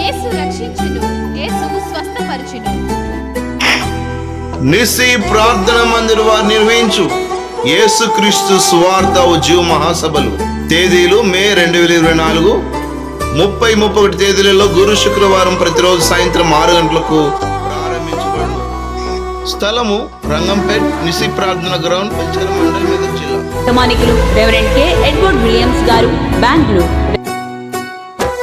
యేసు రక్షించును, యేసు స్వస్థపరచును. నిస్సి ప్రార్థన మందిరం వారు నిర్వహించు యేసుక్రీస్తు సువార్త ఉద్యోగ మహాసభలు. తేదీలు మే 2024, 30, 31 తేదీలలో గురు శుక్రవారం ప్రతిరోజు సాయంత్రం 6 గంటలకు ప్రారంభించబడును. స్థలము రంగంపేట్ నిసి ప్రార్థన గ్రౌండ్, పల్చర్ మండల్, మెదక్ జిల్లా. వర్తమానికులు రెవరెండ్ కె ఎడ్వర్డ్ విలియమ్స్ గారు, బెంగళూరు.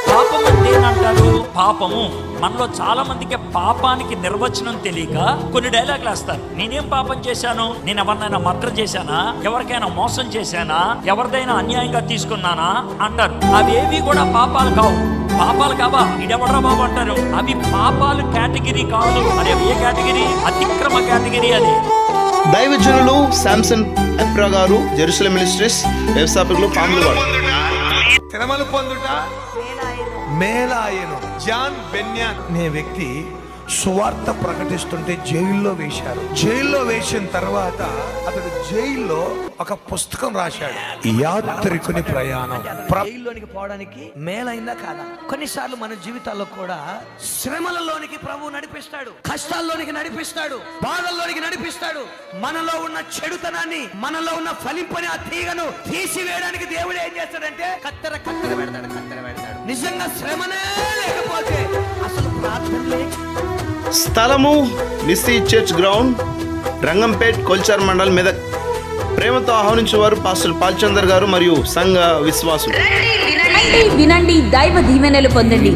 పాపం అంటే ఏంటంటారు? పాపము మనలో చాలా మందికి పాపానికి నిర్వచనం తెలియక కొన్ని డైలాగులు వేస్తారు. నేనేం పాపం చేశాను? నేను ఎవరినైనా మర్డర్ చేశానా? ఎవరికైనా మోసం చేశానా? ఎవరిదైనా అన్యాయంగా తీసుకున్నానా అంటారు. అవేవి కూడా పాపాలు కావు. పాపాలు కావా? ఇడెవడరా బాబు అంటారు. అవి పాపాలు కేటగిరీ కాదు. అది ఏ కేటగిరీ? అతిక్రమ కేటగిరీ. అది దైవజనులు శాంసన్ ఎప్రా గారు, జెరూసలేం మినిస్ట్రీస్, వ్యవస్థాపకులు, పాములవాడ. శ్రమలు పొందుట మేలాయను. జాన్ బెన్యాన్ అనే వ్యక్తి సువార్త ప్రకటిస్తుంటే జైల్లో వేశారు. జైల్లో వేసిన తర్వాత అతడు జైల్లో ఒక పుస్తకం రాశాడు, యాత్రికుని ప్రయాణం. జైల్లోనికి పోవడానికి మేలైందా కాదా? కొన్నిసార్లు మన జీవితాల్లో కూడా శ్రమలలోనికి ప్రభు నడిపిస్తాడు, కష్టాల్లోనికి నడిపిస్తాడు, బాధల్లోనికి నడిపిస్తాడు. మనలో ఉన్న చెడుతనాన్ని, మనలో ఉన్న ఫలింపని ఆ తీగను తీసివేయడానికి దేవుడు ఏం చేస్తాడంటే కత్తెర పెడతాడు. నిజంగా శ్రమనే లేకపోతే అసలు ప్రార్థనలే. స్థలము నిస్సి చర్చ్ గ్రౌండ్, రంగంపేట్, కొల్చార్ మండల్, మెదక్. ప్రేమతో ఆహ్వానించేవారు పాస్టర్ పాల్చందర్ గారు మరియు సంఘ విశ్వాసులు. వినండి, దైవ దీవెనలు పొందండి.